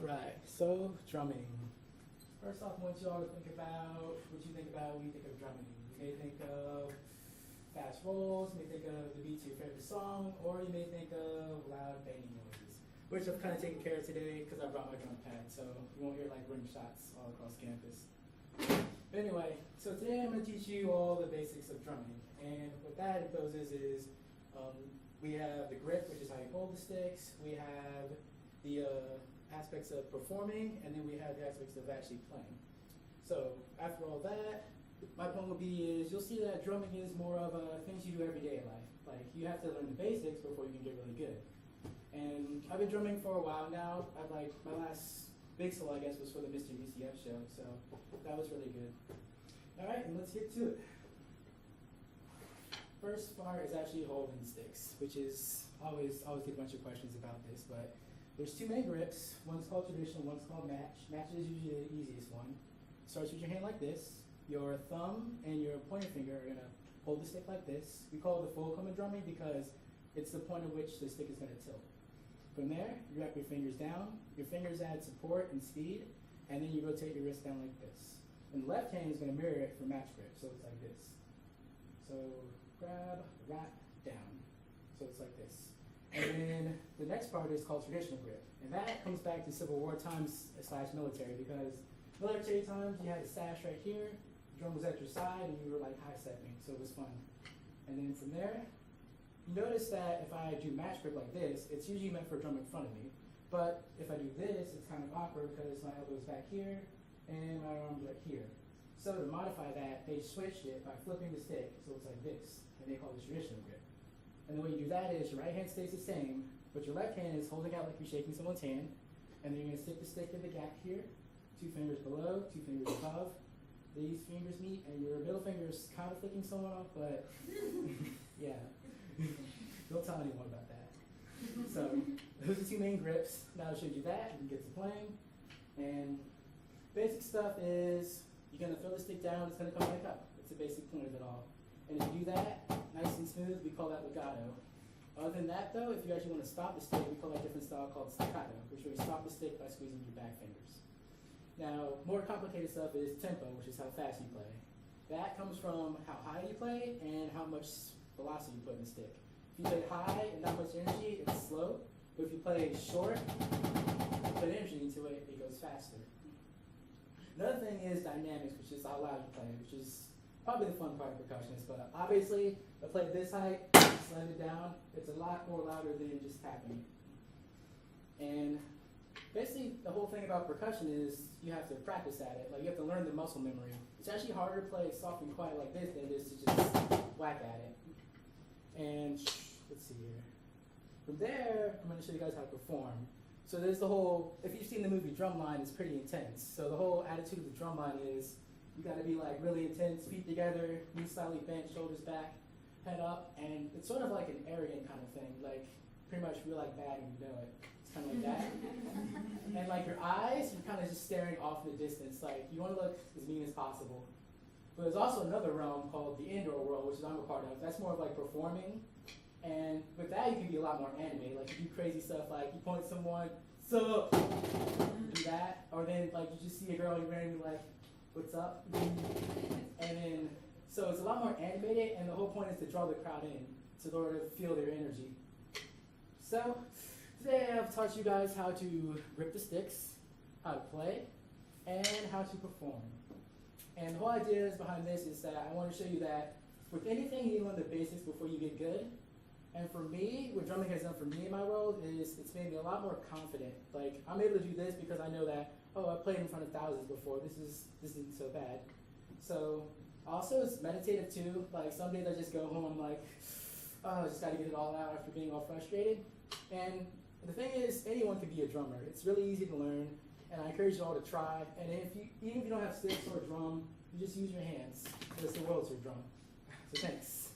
Right, so drumming. First off, I want you all to think about what you think about when you think of drumming. You may think of fast rolls, you may think of the beat to your favorite song, or you may think of loud banging noises, which I've kind of taken care of today because I brought my drum pad, so you won't hear like ring shots all across campus. But anyway, so today I'm going to teach you all the basics of drumming, and what that imposes is we have the grip, which is how you hold the sticks, we have the aspects of performing, and then we have the aspects of actually playing. So after all that, my point would be is you'll see that drumming is more of things you do every day in life. Like you have to learn the basics before you can get really good. And I've been drumming for a while now. My last big solo, I guess, was for the Mr. UCF show, so that was really good. All right, and let's get to it. First part is actually holding sticks, which is always get a bunch of questions about this, but there's two main grips. One's called traditional, one's called match. Match is usually the easiest one. Starts with your hand like this. Your thumb and your pointer finger are gonna hold the stick like this. We call it the full coming drumming because it's the point at which the stick is gonna tilt. From there, you wrap your fingers down. Your fingers add support and speed, and then you rotate your wrist down like this. And the left hand is gonna mirror it for match grip, so it's like this. So grab, wrap, down. So it's like this. And then the next part is called traditional grip. And that comes back to Civil War times / military, because military times you had a sash right here, drum was at your side, and you were like high stepping, so it was fun. And then from there, you notice that if I do match grip like this, it's usually meant for a drum in front of me. But if I do this, it's kind of awkward because my elbow's back here and my arm's right here. So to modify that, they switched it by flipping the stick, so it's like this, and they call it traditional grip. And the way you do that is your right hand stays the same, but your left hand is holding out like you're shaking someone's hand, and then you're gonna stick the stick in the gap here, 2 fingers below, 2 fingers above. These fingers meet, and your middle finger is kind of flicking someone off, but yeah, don't tell anyone about that. So those are 2 main grips. Now I showed you that, you can get to playing. And basic stuff is you're gonna throw the stick down, it's gonna come back up. That's the basic point of it all. And if you do that, nice and smooth, we call that legato. Other than that though, if you actually want to stop the stick, we call that a different style called staccato, which where you stop the stick by squeezing your back fingers. Now, more complicated stuff is tempo, which is how fast you play. That comes from how high you play and how much velocity you put in the stick. If you play high and not much energy, it's slow. But if you play short, you put energy into it, it goes faster. Another thing is dynamics, which is how loud you play, which is probably the fun part of percussionist, but obviously, if I play at this height, slam it down, it's a lot more louder than just tapping. And basically, the whole thing about percussion is you have to practice at it. Like, you have to learn the muscle memory. It's actually harder to play soft and quiet like this than it is to just whack at it. And let's see here. From there, I'm going to show you guys how to perform. So there's the whole, if you've seen the movie Drumline, it's pretty intense. So the whole attitude of the drumline is you got to be like really intense, feet together, knees slightly bent, shoulders back, head up, and it's sort of like an arrogant kind of thing. Like, pretty much feel like bad and you know it. It's kind of like that. And like your eyes, you're kind of just staring off in the distance. Like, you want to look as mean as possible. But there's also another realm called the indoor world, which is I'm a part of. That's more of like performing. And with that, you can be a lot more animated. Like, you do crazy stuff like you point at someone, so you do that. Or then like you just see a girl, you're randomly like, what's up? And then, so it's a lot more animated, and the whole point is to draw the crowd in, so in order to feel their energy. So, today I've taught you guys how to grip the sticks, how to play, and how to perform. And the whole idea is behind this is that I want to show you that with anything, you need to learn the basics before you get good. And for me, what drumming has done for me in my world is it's made me a lot more confident. Like, I'm able to do this because I know that, oh, I've played in front of thousands before. This isn't so bad. So also it's meditative too. Like, some days I just go home, I'm like, oh, I just got to get it all out after being all frustrated. And the thing is, anyone can be a drummer. It's really easy to learn, and I encourage you all to try. And even if you don't have sticks or a drum, you just use your hands, because the world's your drum. So thanks.